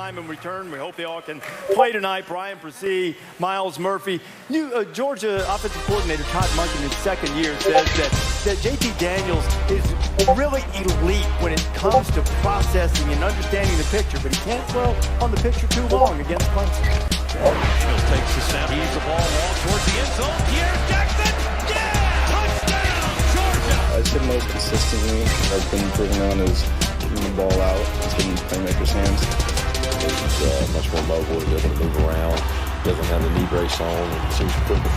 time in return. We hope they all can play tonight. Brian Persee, Miles Murphy. New Georgia offensive coordinator Todd Monken in his second year says that JT Daniels is really elite when it comes to processing and understanding the picture, but he can't dwell on the picture too long against Clemson. Hill takes the snap, he's the ball long towards the end zone. Pierre Jackson, yeah! Touchdown, Georgia! I'd say most consistently has been proven on is getting the ball out. It's getting playmakers' hands. He's much more mobile. He's able to move around. Doesn't have the knee brace on. And seems quicker.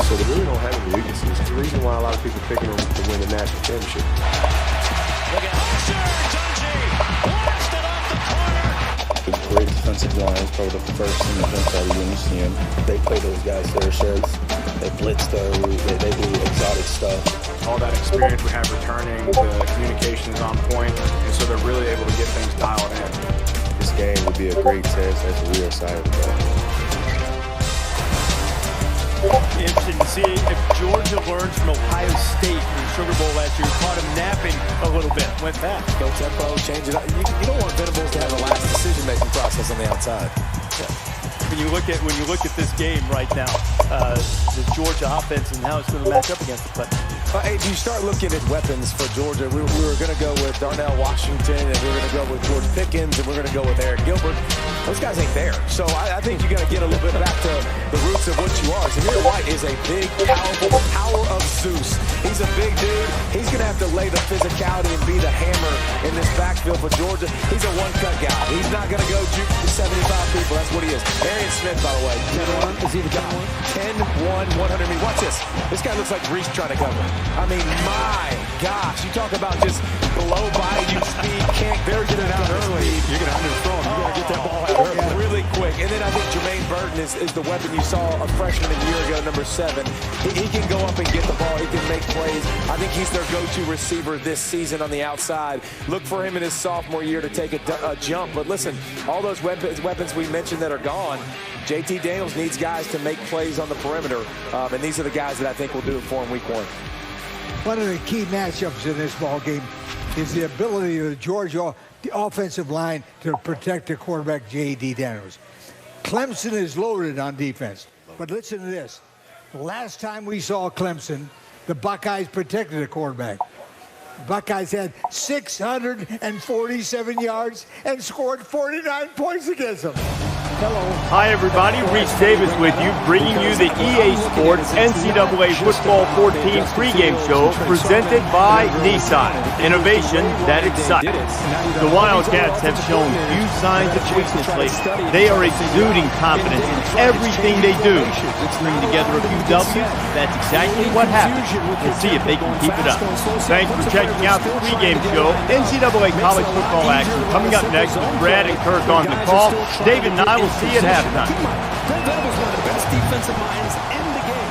So they really don't have any weaknesses. It's the reason why a lot of people are picking them to win the national championship. Look at Usher, Tunji, blast it off the corner. The great defensive line is probably the first in the defense that when you see them. They play those guys their shirts. They blitz those. They do exotic stuff. All that experience we have returning, the communication is on point, and so they're really able to get things dialed in. This game would be a great test. That's what we're excited about. Interesting to see if Georgia learns from Ohio State in the Sugar Bowl last year. Caught him napping a little bit. Went back. Go tempo, change it up. You don't want Venables to have the last decision-making process on the outside. Yeah. When you look at this game right now, the Georgia offense and how it's going to match up against the Clemson. If you start looking at weapons for Georgia, we were going to go with Darnell Washington, and we were going to go with George Pickens, and we're going to go with Eric Gilbert. Those guys ain't there. So I think you got to get a little bit back to the roots of what you are. Zamir White is a big, powerful power of Zeus. He's a big dude. He's going to have to lay the physicality and be the hammer in this backfield for Georgia. He's a one-cut guy. He's not going to go juke to 75 people. That's what he is. Arian Smith, by the way. 10-1. Is he the guy? 10-1, 100 meters. Watch this. This guy looks like Reese trying to cover. I mean, my gosh. You talk about just blow by you speed. Can't very get it out early. You're going to underthrow him. You got to get that ball out really quick. And then I think Jermaine Burton is the weapon you saw a freshman a year ago, number 7. He can go up and get the ball. He can make plays. I think he's their go-to receiver this season on the outside. Look for him in his sophomore year to take a jump. But listen, all those weapons we mentioned that are gone, JT Daniels needs guys to make plays on the perimeter. And these are the guys that I think will do it for him week 1. One of the key matchups in this ball game is the ability of the Georgia offensive line to protect the quarterback, J.D. Daniels. Clemson is loaded on defense. But listen to this. The last time we saw Clemson, the Buckeyes protected the quarterback. Buckeyes had 647 yards and scored 49 points against them. Hello. Hi, everybody. Reese Davis with you, bringing you the EA Sports NCAA Football 14 pregame show presented by Nissan. Innovation that excites. The Wildcats have shown few signs of weakness lately. They are exuding confidence in everything they do. String together a few W's, that's exactly what happens. Let's see if they can keep it up. Thanks for checking out the pregame show. NCAA college football action coming up next with Brad and Kirk on the call. David and I will see you at halftime. Brent Venables, one of the best defensive minds in the game.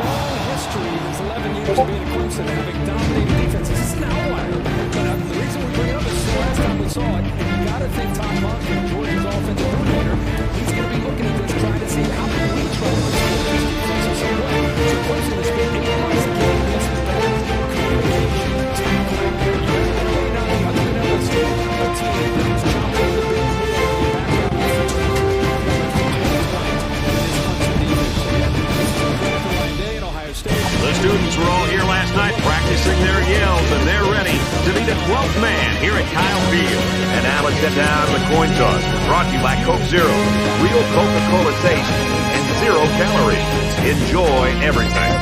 Long history in his 11 years of being at Clemson, having dominated defenses. This is an outlier. But the reason we bring it up is the last time we saw it, and you got to think Todd Monken, Georgia's offensive coordinator, he's going to be looking at this, trying to see how can we try to restore this defense in some way. So Clemson has been analyzed the game against the better communication. It's been great. Really not other than LSU, a team that's jumped over the big The students were all here last night practicing their yells, and they're ready to be the 12th man here at Kyle Field. And now let's get down to the coin toss. Brought to you by Coke Zero. Real Coca-Cola taste and 0 calories. Enjoy everything.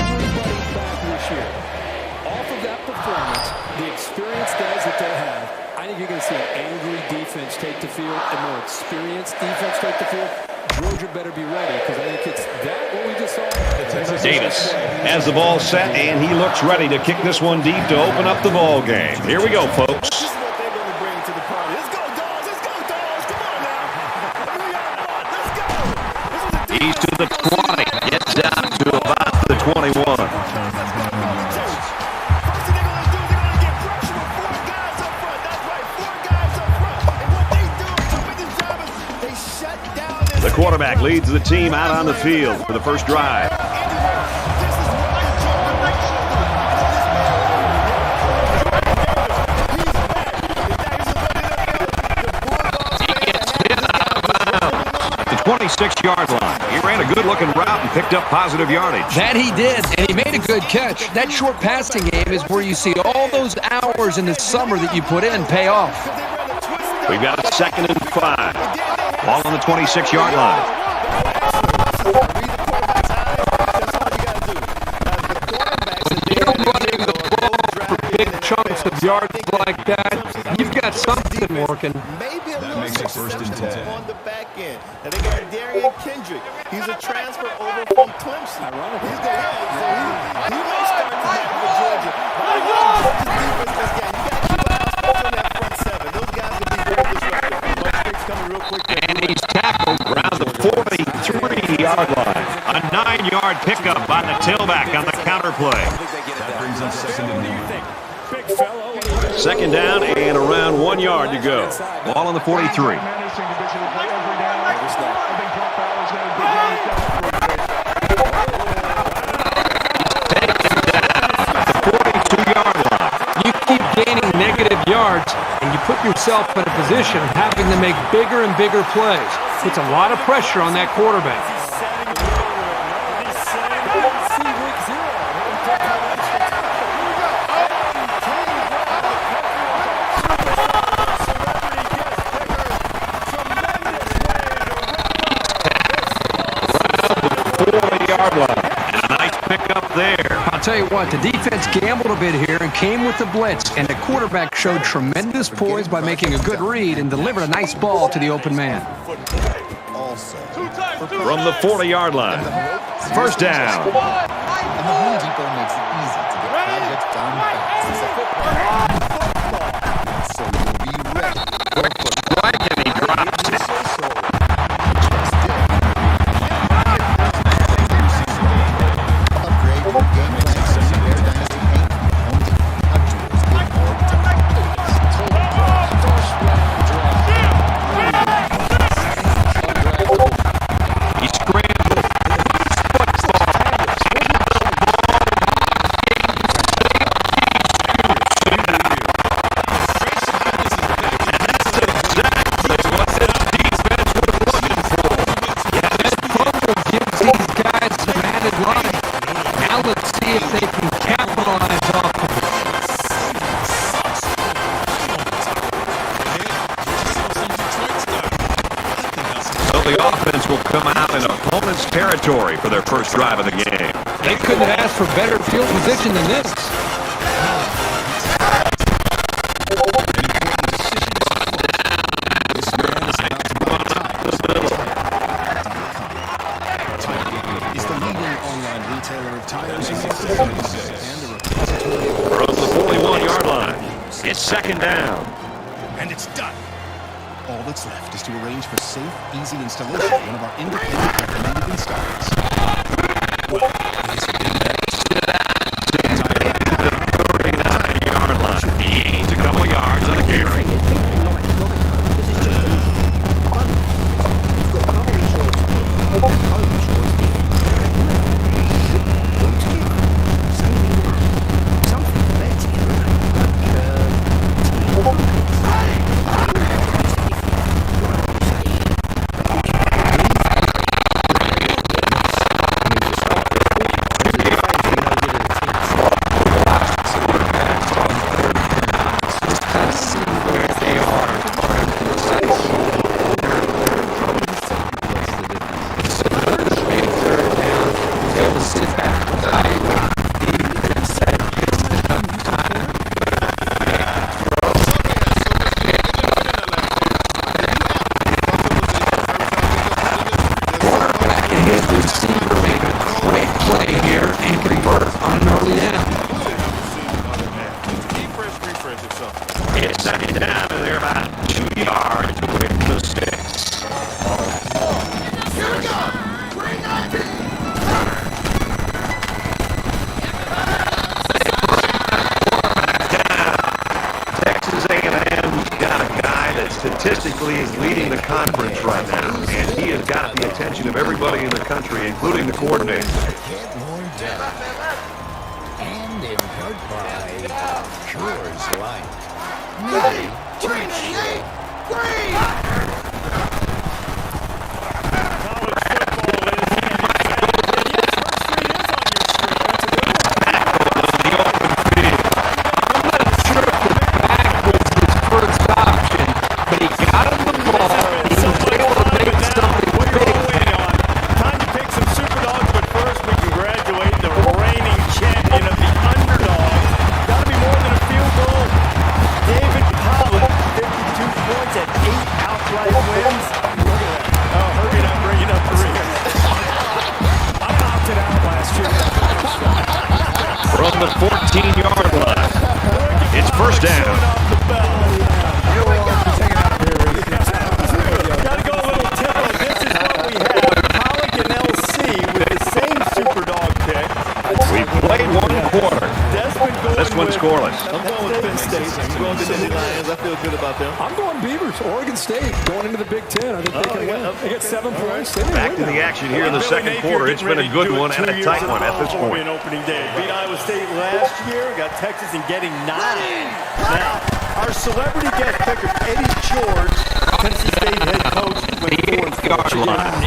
Off of that performance, the experienced guys that they have, I think you're going to see an angry defense take the field, a more experienced defense take the field. Georgia better be ready, because I think it's that what we just saw. Davis has the ball set, and he looks ready to kick this one deep to open up the ball game. Here we go, folks. This is what they're going to bring to the party. Let's go, dogs. Let's go, dogs. Come on now. Let's go. He's to the 20, gets down to about the 21. The quarterback leads the team out on the field for the first drive. He gets hit 26-yard line. He ran a good-looking route and picked up positive yardage. That he did, and he made a good catch. That short passing game is where you see all those hours in the summer that you put in pay off. We've got a 2nd and 5. Ball on the 26-yard line. Big chunks of yards like that, you've got something working. Maybe a little success on the back end. And they got Darian Kendrick. He's a transfer over from Clemson. He's the head, so he may start to back for Georgia. But I know Georgia's defense this game. You got to keep an eye on that front seven. Those guys will be very disruptive. Musk's coming real quick. And he's tackled around the 43-yard line. A 9-yard pickup by the tailback on the counter play. That brings us 2nd and 9. 2nd down and around 1 yard to go. Ball on the 43. You keep gaining negative yards, and you put yourself in a position of having to make bigger and bigger plays. Puts a lot of pressure on that quarterback. I'll tell you what, the defense gambled a bit here and came with the blitz, and the quarterback showed tremendous poise by making a good read and delivered a nice ball to the open man. From the 40-yard line, 1st down. And the Home Depot makes it easy to get projects done fast. So you'll be ready. Right, and he drops it. Upgrade your game plan to see their Dynasty paint. Home Depot. How tools get more done. He scrambled. The offense will come out in opponent's territory for their first drive of the game. They couldn't have asked for better field position than this. It's the leading online retailer of tires and and a repository. From the 41-yard line, it's 2nd down. And it's done. All that's left is to arrange for safe, easy installation at one of our independent recommended installers. Well, it's a big mess. 39-yard line. He gains a couple yards on the carry. It's 2nd down, and they're about 2 yards away from the sticks. Here we go. Bring that Texas A&M's got a guy that statistically is leading the conference right now, and he has got the attention of everybody in the country, including the coordinator. And in part by Coors Light. Maybe off the bell. Gotta go a little tempo. This is what we have. Pollock and LC with the same Superdog pick. We've played one quarter. This one's scoreless. I'm going with Penn State. I'm going to the Lions. I feel good about them. I'm going Beavers. Oregon State going into the Big Ten. I think they can win. They get 7 points. Back to the action here in the second quarter. It's been a good one and a tight one at this point. Opening day. Beat Iowa State last year. Got Texas and getting 9. Now, our celebrity guest picker, Eddie George, Tennessee State head coach, went 4-4.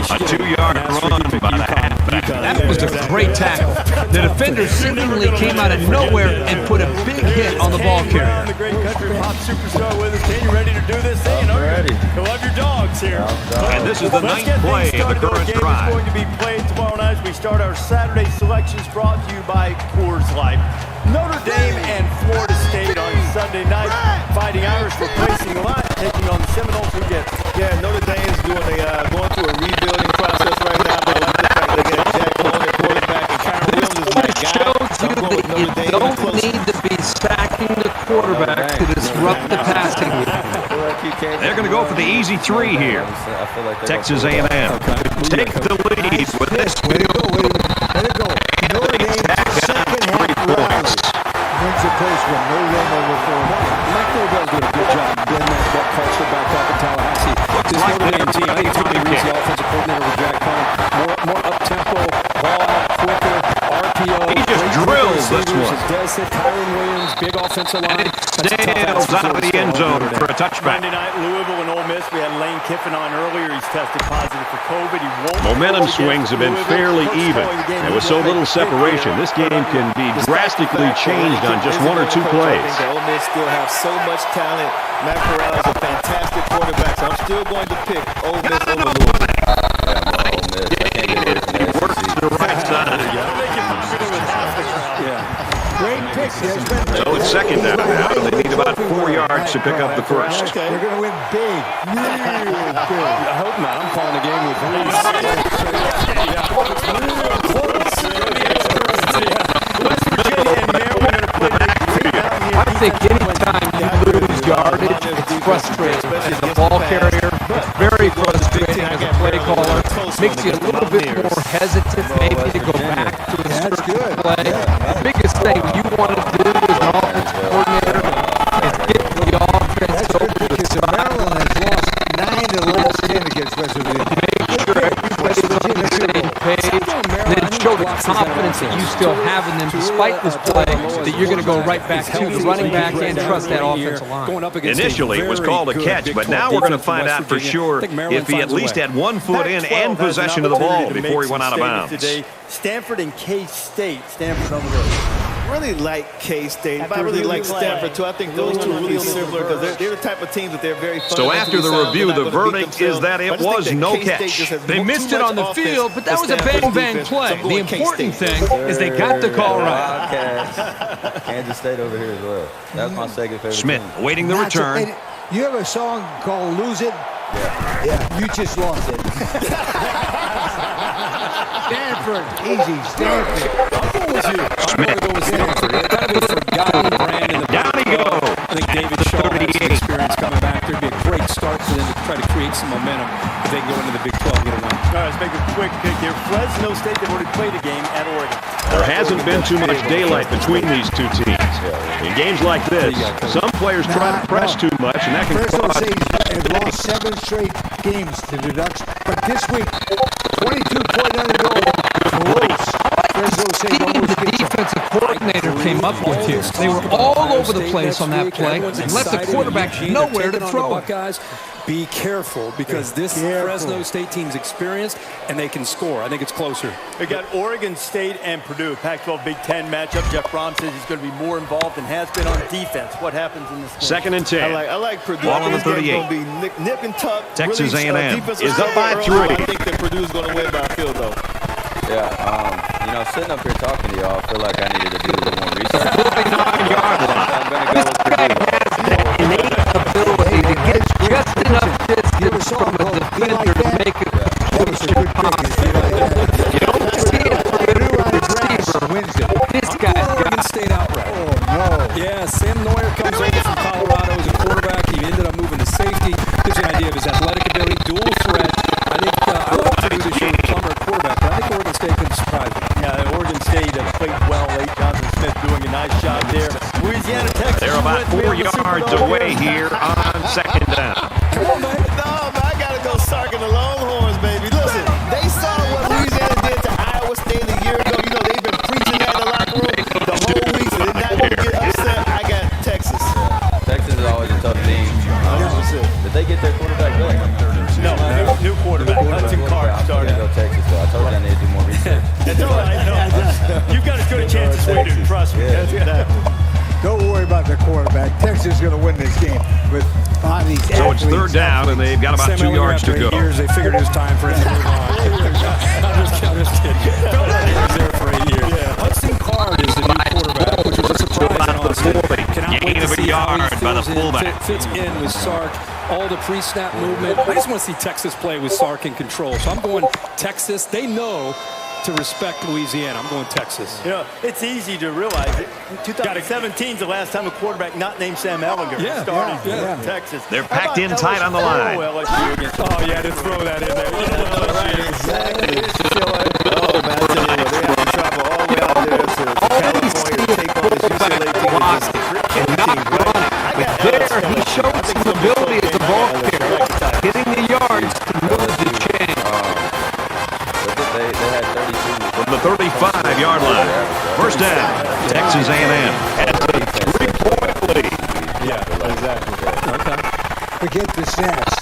A 2-yard run by the halfback. That was a great tackle. The defender seemingly came out of nowhere and put a big hit on the ball carrier. The great country pop superstar with us. Ken, you ready to do this thing? I'm ready. You'll love your dogs here. And this is the ninth play of the current drive. It's going to be played tomorrow night as we start our Saturday selections brought to you by Coors Light. Notre Dame and Florida State on Sunday night. Fighting Irish replacing Lyon, taking on the Seminoles. Who gets it? Yeah, Notre Dame's going through a rebuilding process right now. But I like the fact they got Jack Cohen at quarterback and Kyron Williams is my guy. You don't need to be sacking the quarterback to disrupt the passing game. They're going to go for the easy 3 here. Texas A&M take the lead with this. Way to go. Notre Dame's second half rise wins the close one. Notre Dame over 4. Mike Norvell's doing a good job building that culture back up in Tallahassee. This Notre Dame team, I think Tommy Reed's the offensive coordinator with Jack Cohen. More up-tempo, ball out quicker, RPO. He just drills this one. Des said, Kyron Williams, big offensive line. Sails out of the end zone for a touchback. Monday night, Louisville and Ole Miss. We had Lane Kiffin on earlier. He's tested positive for COVID. He won't. Momentum swings have been fairly even. And with so little separation, this game can be drastically changed on just 1 or 2 plays. I think the Ole Miss still have so much talent. Matt Corral is a fantastic quarterback, so I'm still going to pick Ole Miss over Louisville. He works to the right side. Great pick. So it's second down now. They need about 4 yards to pick up the first. They're going to win big. Real big. I hope not. I'm calling the game with I think anytime you lose yardage, it's frustrating as a ball carrier. It's very frustrating as a play caller. Makes you a little bit more hesitant maybe to go back to a certain play. The biggest thing you want to do as an offensive coordinator is get the offense over the spot. Maryland has lost 9 of the last 10 against West Virginia. Make sure everybody's on the same page. And then show the confidence that you still have in them despite this play, that you're going to go right back to the running back and trust that offensive line. Initially, it was called a catch, but now we're going to find out for sure if he at least had 1 foot in and possession of the ball before he went out of bounds. Stanford and K-State. Stanford on the road. I really like K-State. I really like Stanford, too. I think those two are really similar because they're the type of teams that they're very fun. So after the review, the verdict is that it was no catch. They missed it on the field, but that was a bang-bang play. The important thing is they got the call right. Kansas State over here as well. That's my second favorite Smith team. awaiting the return. You have a song called Lose It? Yeah, you just lost it. Stanford, easy, Stanford. I'll go with you. I'm going to go with Stanford. It's got to be a forgotten brand in the Down he goes. I think David Shaw has some experience coming back. There'd be a great start for them to try to create some momentum if they can go into the Big 12 and get a win. All right, let's make a quick pick here. Fresno State, they've already played a game at Oregon. There hasn't been too much daylight between these two teams. In games like this, some players try to press too much, and that can Fresno cause... State has lost 7 straight games to the Ducks, but this week, 22-point underdog. The defensive coordinator came up with here. They were all over the place on that play and left the quarterback nowhere to throw it. Be careful because this Fresno State team's experienced and they can score. I think it's closer. We got Oregon State and Purdue, Pac-12 Big Ten matchup. Jeff Brom says he's going to be more involved and has been on defense. What happens in this game? Second and 10. I like Purdue. Ball on the 38. Going to be nip and tuck. Texas really, A&M is up by 3. I think that Purdue's going to win by a field goal. Yeah, you know, sitting up here talking to y'all, I feel like I needed to do a little more research. 49-yard line. I'm going to go with Purdue. Innate ability to get just enough distance from a defender to make it completion possible. You don't see it from a receiver. This guy's got Oregon State outright. Oh, no. Yeah, Sam Neuer comes over from Colorado. away here on second down. Come on, man. No, man, I got to go Sark and the Longhorns, baby. Listen, they saw what Louisiana did to Iowa State a year ago. You know, they've been preaching that in the locker room the whole week, so they're not going to get upset. I got Texas. Texas is always a tough team. 100%. Did they get their quarterback back? No, new quarterback. Hudson Card started. Go Texas, though. I told you I need to do more research. That's all right. No. You've got as good a chance as we do. Trust me. Don't worry about the quarterback. Texas is going to win this game with bodies. So it's third down, and they've got about 2 yards to go. Years, they figured it was time for him to move on. I'm just kidding. Bill Belichick was there for 8 years. Hudson Card is the new quarterback, which was a surprise and honestly. Cannot wait to see how he fits in with Sark. All the pre-snap movement. I just want to see Texas play with Sark in control. So I'm going Texas. They know to respect Louisiana. I'm going Texas. You know, it's easy to realize that 2017 is the last time a quarterback not named Sam Ellinger started for Texas. They're packed in tight on the line. Oh, yeah, to throw that in there. Exactly. Oh, man, I tell you what, they have to travel all the way out there to California to take on this UCLA team. There, he showed some ability as a ball carrier, getting the yards to move the chain. They had 32. From the 35-yard line. First down, Texas A&M has a 3-point lead. Yeah, exactly. Okay. Forget the stats.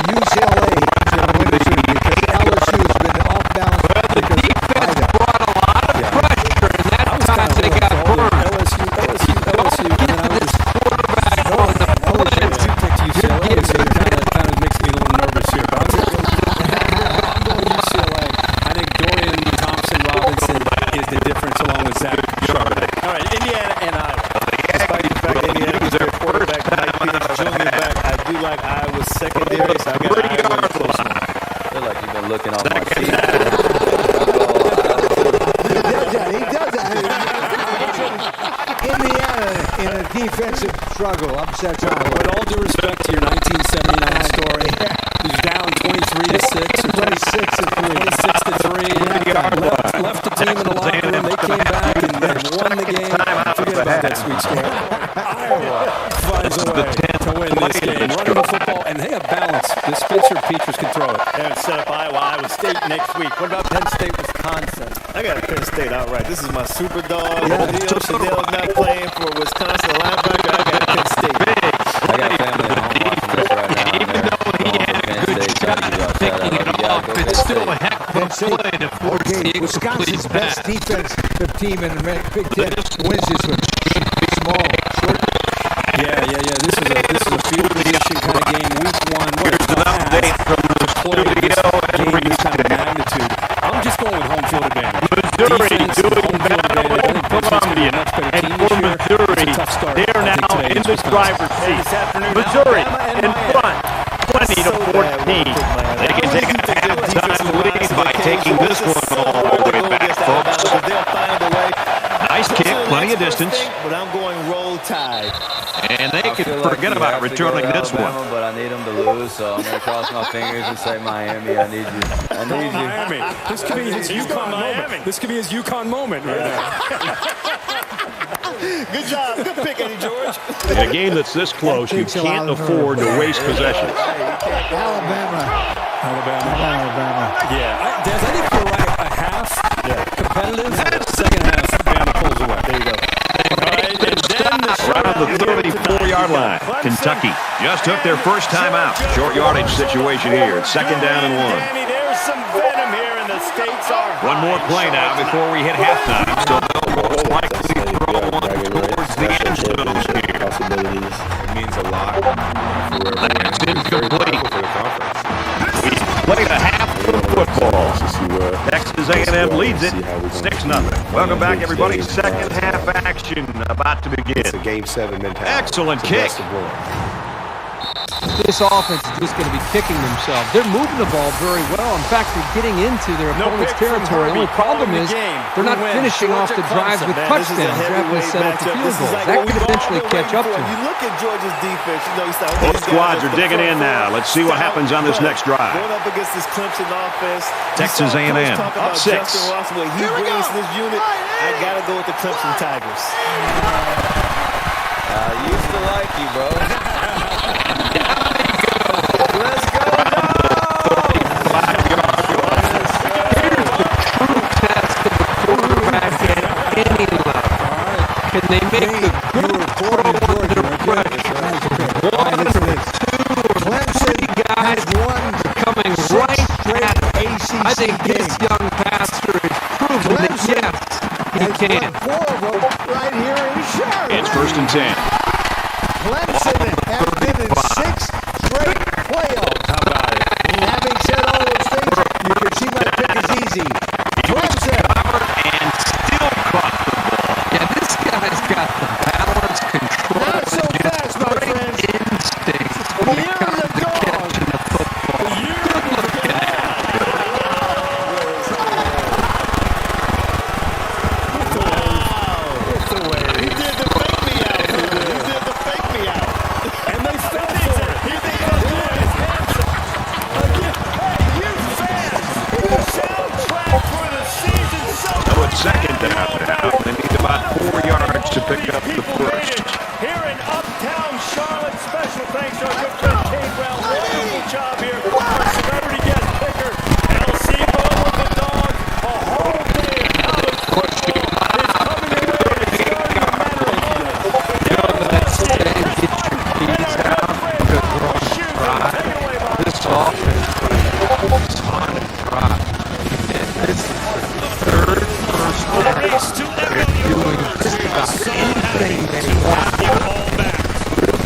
UCLA is going to win this week because LSU has been off balance. The defense brought a lot of pressure, and that time they got burned. LSU, and then I was quarterback on the plane. You picked UCLA, so it kind of makes me a little nervous here. But I'm going UCLA. I think Dorian Thompson-Robinson is the difference along with Zach Charbonnet. All right, Indiana and Iowa. Despite the fact that Indiana was their quarterback, Mike Peters junior back, I do like Iowa's secondary, so I got Iowa in a close one. I feel like you've been looking off my seat. He does that. Indiana in a defensive struggle upsets Iowa. With all due respect to your 1979 story, he's down 23-6 or 26-3. Left the team in the locker room. They came back and won the game. Forget about that sweet story. Iowa finds a way to win this game. Running the football, and they have balance. This Spencer Petras can throw it. They're set up Iowa State next week. What about Penn State, Wisconsin? I got Penn State outright. This is my super dog. Neil Chanel's not playing for Wisconsin linebacker. I got Penn State. I got family at home watching this right now. Even though he had a good shot at picking it off, it's still a heck of a play to force the Eagles to Wisconsin's complete best pass. defensive team in the Big Ten wins this one. Small, short. Yeah. This is a field position kind of game. Week 1. Here's an update from the studio game this kind of magnitude. I'm just going with home field advantage. Missouri Defense, doing home field battle advantage. I with think Penn State's gonna be a Columbia. much better And team for this year. Missouri, It's a tough start. they're I think now today in is the Wisconsin. driver's seat. This afternoon, Missouri Alabama and in Miami. front, 20-14. They can take a half-time lead by taking this one all the way back, folks. They'll find a way. Nice kick, plenty of distance. But I'm going Roll Tide. And they can forget about returning this one. But I need them to lose, so I'm going to cross my fingers and say Miami, I need you. I need you. Miami. This could be his UConn moment. This could be his UConn moment right now. Good job. Good pick, Eddie George. In a game that's this close, you can't afford to waste possessions. Alabama. Yeah. Des, I think you're right. A half competitive. Second half, Bama pulls away. There you go. All right, and then the Around the 34-yard line, Kentucky just took their first time out. Short yardage situation here. It's second down and 1. Danny, there's some venom here, and the stakes are One more play now before we hit halftime. So they'll most likely throw one towards the end zone here. Possibilities. It means a lot for whoever wins. That's It's very incomplete. powerful for the conference. We played a half of football. Texas A&M leads it 6-0. Welcome back, everybody. Second half action about to begin. It's a Game 7 mentality. Excellent kick. This offense is just going to be kicking themselves. They're moving the ball very well. In fact, they're getting into their opponent's territory. The only problem is they're not finishing off the drives with touchdowns. They're having to set up the field goals. That could eventually catch up to them. You look at Georgia's defense, you know, you start. Both squads are digging in now. Let's see what happens on this next drive. Going up against this Clemson offense. Texas A&M up 6. Justin Ross, what he brings to this unit. I gotta go with the Clemson Tigers. you, bro. Let's go, quarterback at any level. Can they make the good throw under pressure? One, two, three guys coming right at him. I think this young pastor is proving that, yes, he can. Right here in Charlotte. It's 1st and 10. Clemson has been in 6 straight playoffs. How about it? And having said all those things, you can see my pick is easy. Clemson. And still caught the ball. Yeah, this guy's got the balance, control, Not so fast, my friend. instinct. Year of the dog. The football. Good looking at him. He did the fake me out. He did the fake me out. And they fell for it. He did his hands. Again, hey, you fans, the soundtrack for the season. So it's 2nd down now. They need about 4 yards to pick up the first. Here in uptown Charlotte, special thanks to our good friend Kane Brown. Wonderful job here. Our celebrity guest picker, LC Bone with the dog. A whole day of college football is coming your way. It's starting in This offense is on a drive. And this is the third first down. They're doing just about anything they want.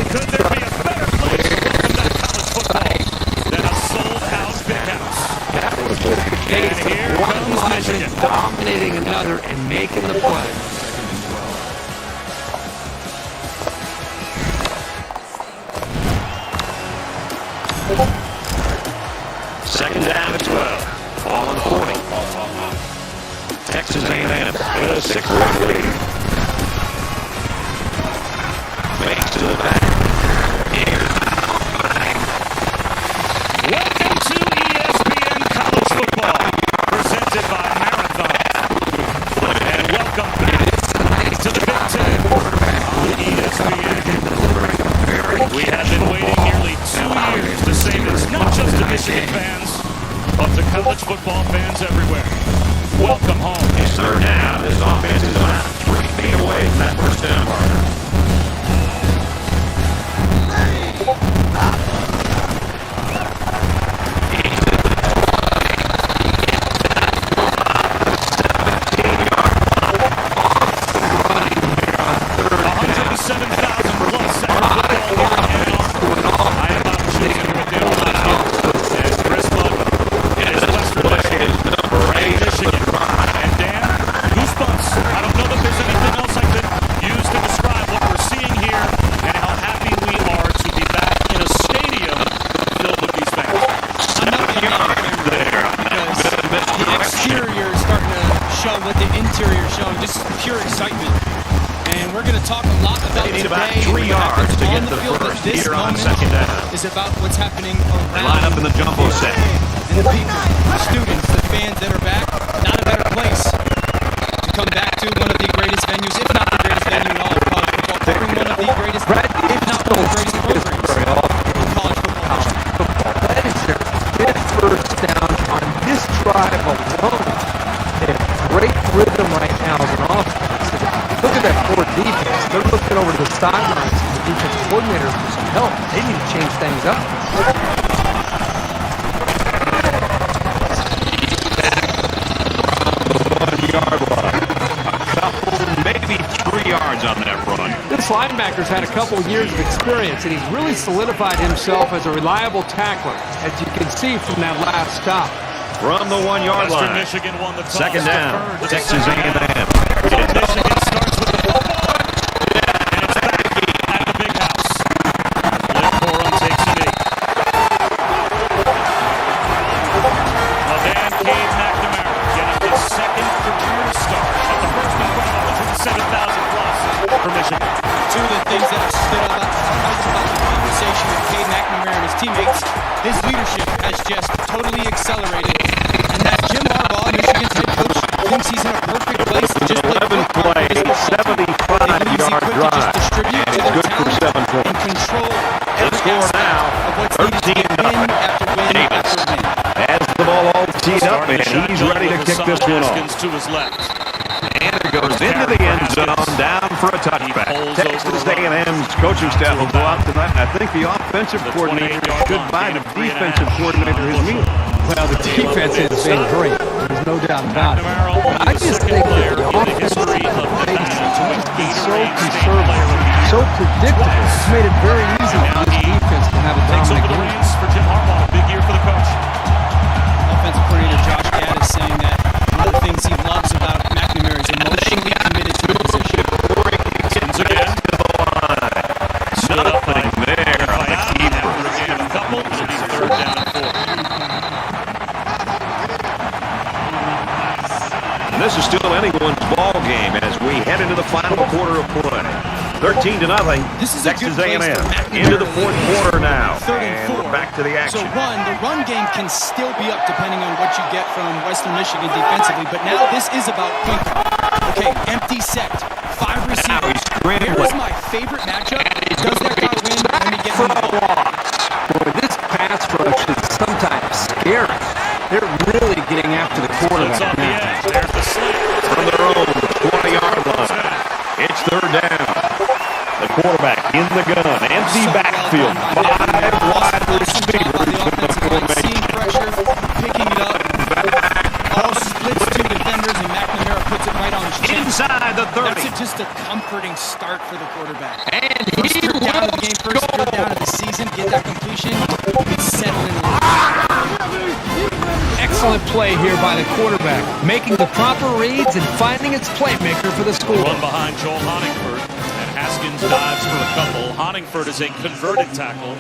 Could there be a better place to welcome that college football than a sold-out big house? That was the case of one lineman dominating another and making the play. Second down at 12. Ball on 40. Texas A&M with a 6-point lead. Fakes to the back. Welcome to ESPN College Football, presented by Marathon. And welcome back to the Big Ten on ESPN. We have been waiting nearly 2 years to say this, not just to Michigan fans, but to college football fans everywhere. Welcome home. It's 3rd down. This offense is about 3 feet away from that first down marker. Is about what's happening around. They line up in the jumbo set. And the people, the students, the fans that are back, not a better place to come back to one of the greatest venues, if not the greatest venue in all of college football, covering one of the greatest, if not one of the greatest programs in college football. That is their 5th first down on this drive alone. They have great rhythm right now as an offense. Look at that poor defense. They're looking over to the sidelines and the defense coordinator for some help. They need to change things up. Maybe 3 yards on that run. This linebacker's had a couple years of experience, and he's really solidified himself as a reliable tackler, as you can see from that last stop. From the 1-yard line. Michigan won the toss. 2nd down. Texas A&M. Michigan starts with the football, and it's back at the big house. Liv Corum takes a knee. Well, Dan Cade McNamara getting his 2nd career start at the first in front of 107,000 plus for Michigan. Two of the things that have stood out about the conversation with Cade McNamara and his teammates, his leadership has just totally accelerated. And that Jim Harbaugh, Michigan's head coach, thinks he's in a perfect place to just play 11 plays, 75-yard drive, and good for 7 points. to his left. And it goes into the end zone, down for a touchback. Texas A&M's coaching staff will go out tonight, and I think the offensive coordinator should buy the defensive coordinator his meal. Well, the defense has been great. There's no doubt about it. But I just think that the offense has been so conservative, so predictable. It's made it very easy for this defense to have a dominant game. For Jim Harbaugh, big year for the coach. Offensive coordinator Josh Gad is saying that one of the things he loves about McNamara is emotionally committed to the position. Once again, stood up by there. After a game of a couple, it'll be 3rd down and 4. And this is still anyone's ball game as we head into the final quarter of play. 13-0. Texas A&M into the 4th quarter now. 3rd and 4. We're back to the action. So the run game can still be up depending on what you get from Western Michigan defensively. But now this is about quick. Okay, empty set, 5 receivers. Here's my favorite matchup. Does that guy win? Let me get him the ball. Boy, this pass rush is sometimes scary. They're really getting after the quarterback now. There's the slant. From their own 20-yard line. It's 3rd down. The quarterback in the gun. Empty backfield. 5 wide receivers. Seeing pressure, picking it up. All splits 2 defenders, and McNamara puts it right on his chin. Inside the 30. That's just a comforting start for the quarterback. And first third down of the game, first third down of the season, get that completion, it's settling in. Excellent play here by the quarterback, making the proper reads and finding its playmaker for the score. Run behind Joel Honingford, and Haskins dives for a couple. Honingford is a converted tackle,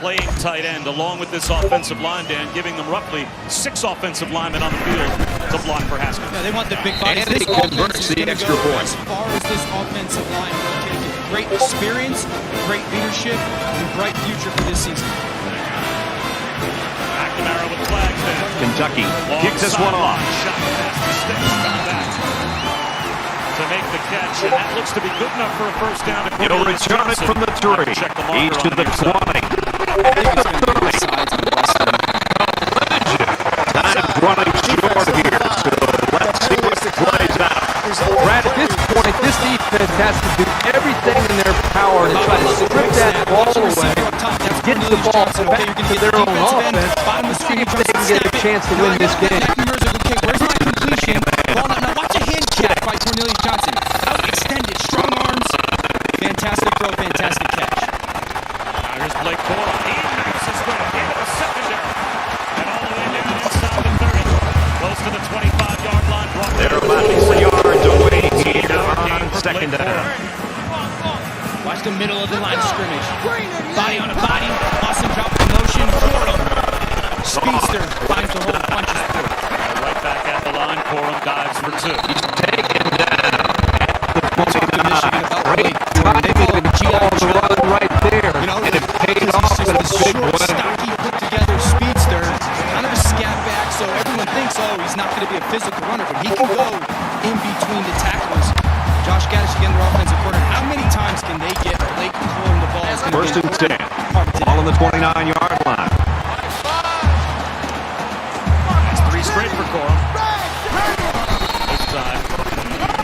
playing tight end along with this offensive line, Dan, giving them roughly 6 offensive linemen on the field to block for Haskins. Yeah, they want the big bodies. And this converts the extra point. As far as this offensive line will take it. Great experience, great leadership, and bright future for this season. McNamara with flags there. Kentucky kicks this one off. Shot past the sticks, back to make the catch, and that looks to be good enough for a first down. He'll return it from the 3. He's to the 20. Time running short here, so let's see what plays out. Brad, at this point, this defense has to do everything in their power to try to strip that ball away, get the ball back to their own offense, see if they can get a chance to win this game. Okay, where's my completion? Now watch a hand catch by Cornelius Johnson. Out extended, strong arms. Fantastic throw, fantastic catch. Now here's Blake Corum. He makes his way into the secondary. And all the way down inside the 30. Close to the 25-yard line. They're about 4 yards away here on 2nd down. Watch the middle of the line of scrimmage. Body on a body. Awesome drop in motion. Corum. Speedster finds the hole, punches through. Right back at the line. Corum dives for 2. He's taken down. Great timing and on the run right there. You know, and it paid off in a big way. Stocky, put together speedster. Kind of a scat back, so everyone thinks, oh, he's not going to be a physical runner, but he can go in between the tackles. Josh Gaddis again, their offensive coordinator. How many times can they get Blake Corum the ball? 1st and 10. Ball on the 29-yard line. That's 3 straight for Corum. This time,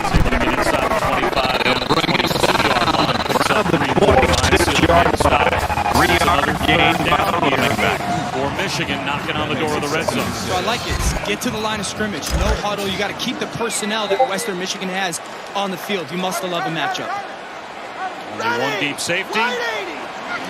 he's able to get inside the 25 and the 22-yard line. Puts up 3-yard stop. 3-yard gain by the running back. For Michigan, knocking on the door of the red zone. So I like it. Get to the line of scrimmage. No huddle. You got to keep the personnel that Western Michigan has on the field. You must love a matchup. Only 1 deep safety.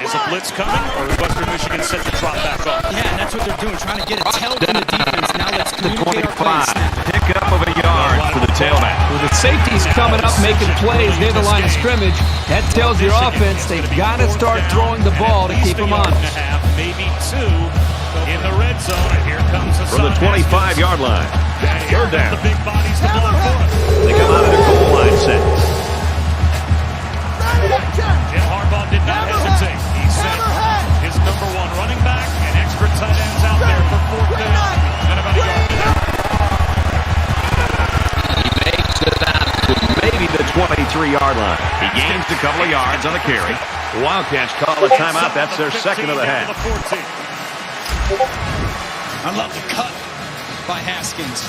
Is a blitz coming, or is Western Michigan set to drop back off? Yeah, and that's what they're doing, trying to get a tell in the defense. Now let's communicate our plays. Pick up of a yard for the tailback. With the safeties coming up, making plays near the line of scrimmage, that tells your offense they've got to start throwing the ball to keep them honest. Maybe 2 in the red zone. And here comes the from the 25-yard line. 3rd down. The big bodies to block for us. They come out of their goal line set. Jim Harbaugh did not hesitate. He sent his number 1 running back and extra tight ends out there for 4th down and about a yard. He makes it out to maybe the 23-yard line. He gains a couple of yards on the carry. The Wildcats call a timeout. That's their 2nd of the half. I love the cut by Haskins.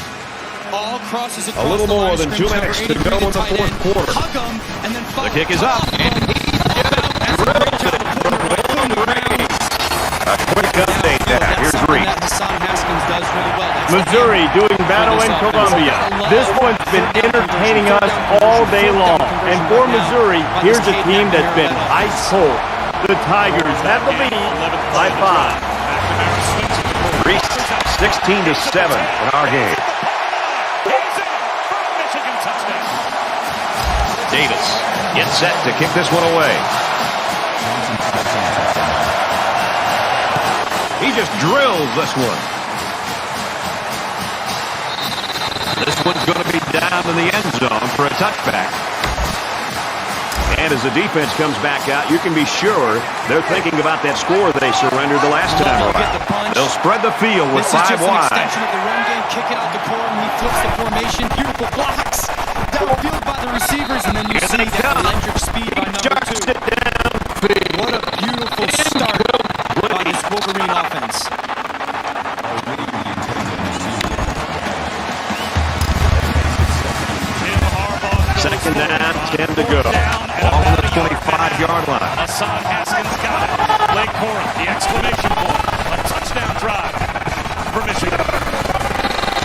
all crosses A across little the line more of than 2 scrimmage. minutes to go in the fourth quarter. Hug him, and then The kick is up. And a quick update there. Here's Reed. Missouri doing battle in Columbia. This one's been entertaining us all day long. And for Missouri, here's a team that's been ice cold. The Tigers have the lead by 5. Reese, 16-7 in our game. Davis gets set to kick this one away. He just drills this one. This one's going to be down in the end zone for a touchback. And as the defense comes back out, you can be sure they're thinking about that score they surrendered the last time around. They'll spread the field with 5 wide. Extension of the run game, kick it out the core, and he flips the formation. Beautiful blocks downfield by the receivers, and then you see that electric speed by number 2. What a beautiful start by this Wolverine offense. Second down, 10 to go. All on the 25-yard line. Hassan Haskins got it. Blake Corum, the exclamation point. A touchdown drive for Michigan.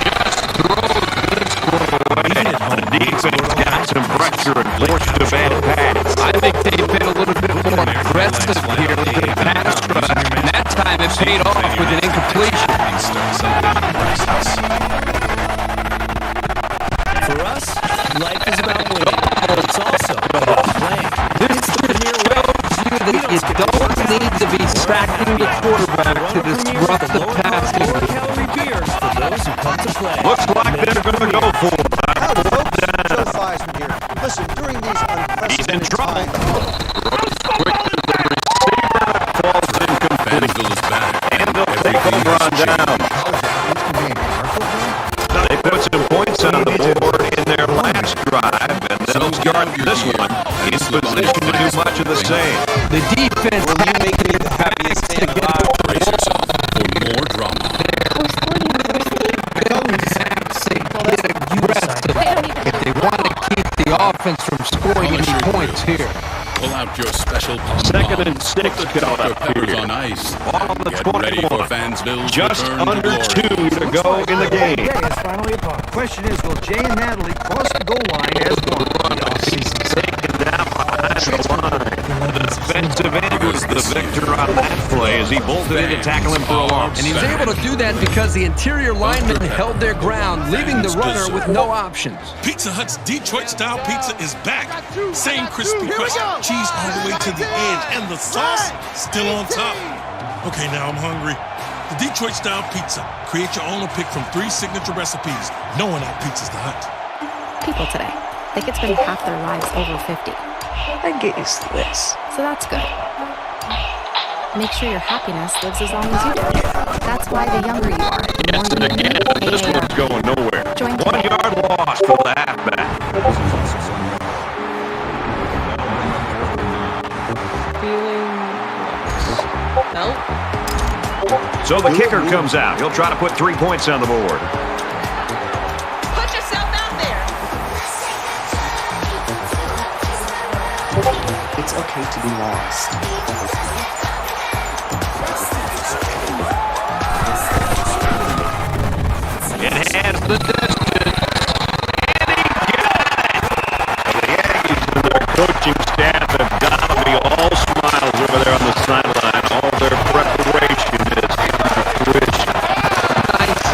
Just throws this one away. The defense got some pressure and forced a bad pass. I think they've been a little bit more aggressive here with the pass rush, and that time it paid off with an incompletion. For us, life is about winning, but it's also about playing. This just shows you that you don't need to be sacking the quarterback to disrupt the passing. Lower-calorie beer for those who come to play. Looks like they're going to go for it. Joe Theismann here. Listen, during these unprecedented times... And they'll take over on down. They put some points on the board in their last drive, and they'll start this one in position to do much of the same. The defense has to get back together. Brace yourself for more drama. If they want to keep the offense from scoring any points here. Pull out your special Second and 6 coming up here. on ice. Ball on the Get 21. ready for Fansville's Just return under to 2 to go in the game. Day is finally upon. Question is, will Jay and Natalie cross the goal line as one? Taken down behind the line. The defensive end was the victor on that play as he bolted in to tackle him for a loss. And he was able to do that because the interior linemen held their ground, leaving the runner with no options. Pizza Hut's Detroit-style pizza is back. Same crispy crust, cheese all the way to the edge, and the sauce still on top. Okay, now I'm hungry. The Detroit-style pizza. Create your own or pick from 3 signature recipes. No one out-pizzas the Hut. People today, they could spend half their lives over 50. I'd get used to this. So that's good. Make sure your happiness lives as long as you do. That's why the younger you are, the more you Again, this one's going nowhere. 1 yard loss for the halfback. So the kicker comes out. He'll try to put 3 points on the board. Put yourself out there. It's okay to be lost. It has the distance. And he got it. The Aggies and their coaching staff have got to be all smiles over there on the sideline. All their preparation is fruition. Nice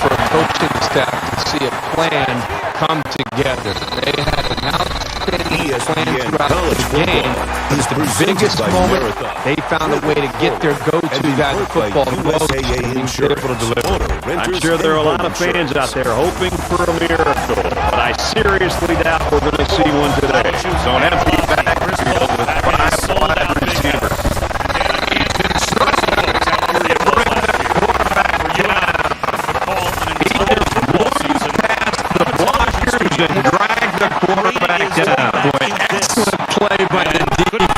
for a coaching staff to see a plan come together. They had an outstanding plan throughout the game. It was the biggest moment. They found a way to get their go-to guy to football close and be able to deliver. I'm sure there are a lot of fans out there hoping for a miracle, but I seriously doubt we're going to see one today. So an empty backfield with 5 wide receivers. And drag the quarterback down. Excellent play by the defense.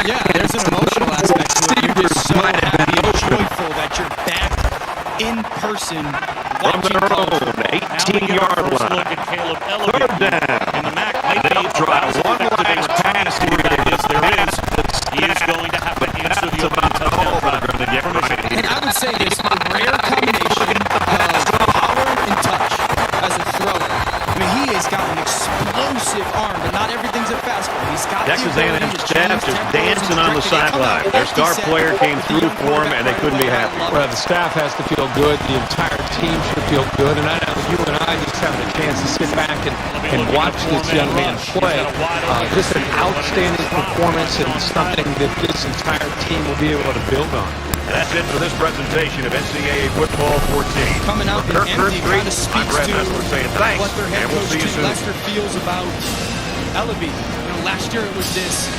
Yeah, there's an emotional aspect to it. You're just so happy and joyful that you're back in person Texas A&M staff just dancing on the sideline. Their star player came through for them, and they couldn't be happy. Well, the staff has to feel good. The entire team should feel good. And I know you and I just having a chance to sit back and watch this young man play. Just an outstanding performance and something that this entire team will be able to build on. And that's it for this presentation of NCAA Football 14. Coming out in empty kind of speaks to what their head coach Jim Lester feels about Ellaby. You know, last year it was this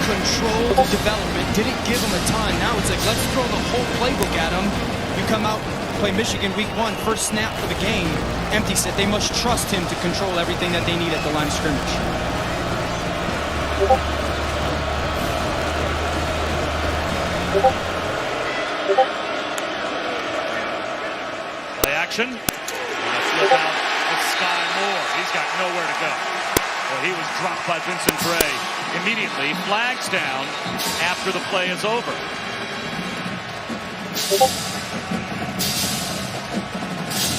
controlled development, didn't give him a ton. Now it's like, let's throw the whole playbook at him. You come out, play Michigan week 1, first snap for the game. Empty said they must trust him to control everything that they need at the line of scrimmage. Play action. Let's look out at Sky Moore. He's got nowhere to go. Well, he was dropped by Vincent Gray immediately. Flags down after the play is over.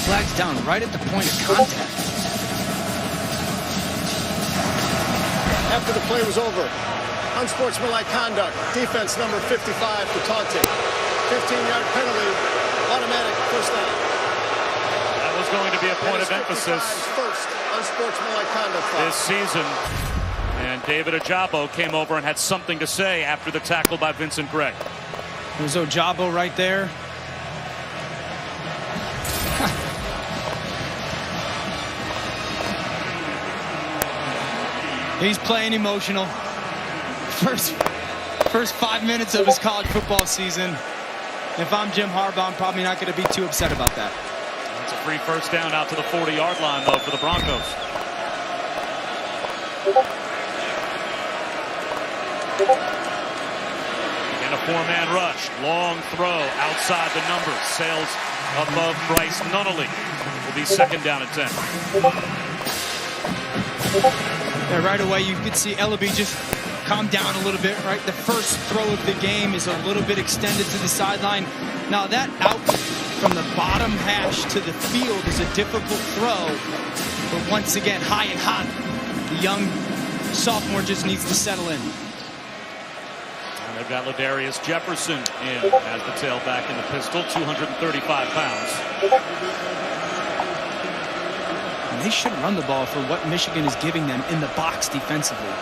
Flags down right at the point of contact. After the play was over, unsportsmanlike conduct, defense number 55 for taunting. 15-yard penalty, automatic first down. That was going to be a point of emphasis first unsportsmanlike conduct foul this season. And David Ojabo came over and had something to say after the tackle by Vincent Gray. There's Ojabo right there. He's playing emotional. First 5 minutes of his college football season. If I'm Jim Harbaugh, I'm probably not going to be too upset about that. It's a free first down out to the 40-yard line, though, for the Broncos. And a four-man rush. Long throw outside the numbers. Sails above Bryce Nunnally. Will be second down at 10. Yeah, right away, you could see Ellaby just calm down a little bit, right? The first throw of the game is a little bit extended to the sideline. Now, that out from the bottom hash to the field is a difficult throw. But once again, high and hot. The young sophomore just needs to settle in. And they've got Ladarius Jefferson in as the tailback in the pistol, 235 pounds. And they shouldn't run the ball for what Michigan is giving them in the box defensively.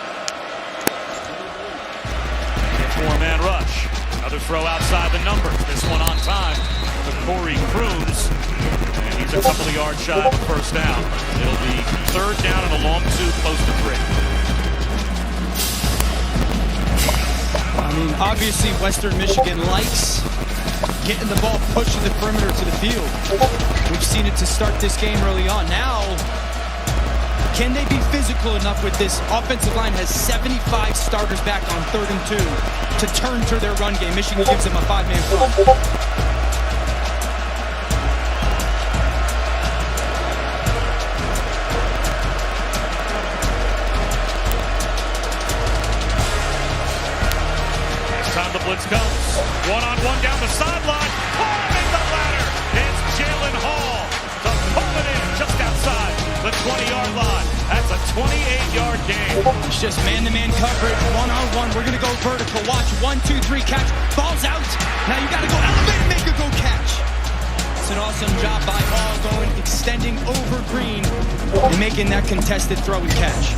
Four-man rush. Another throw outside the numbers. This one on time to Corey Crooms. And he's a couple of yards shy of the first down. It'll be third down and a long two, close to 3. I mean, obviously, Western Michigan likes getting the ball pushed to the perimeter to the field. We've seen it to start this game early on. Now, can they be physical enough with this? Offensive line has 75 starters back on 3rd and 2 to turn to their run game. Michigan gives them a 5-man front. Next time the blitz comes. One-on-one down the sideline. Climbing the ladder. It's Jalen Hall to pull it in just outside the 20-yard line. That's a 28-yard gain. It's just man-to-man coverage, one-on-one. We're going to go vertical. Watch, 1, 2, 3, catch. Ball's out. Now you got to go elevate and make a go catch. It's an awesome job by Hall going, extending over Green and making that contested throw and catch.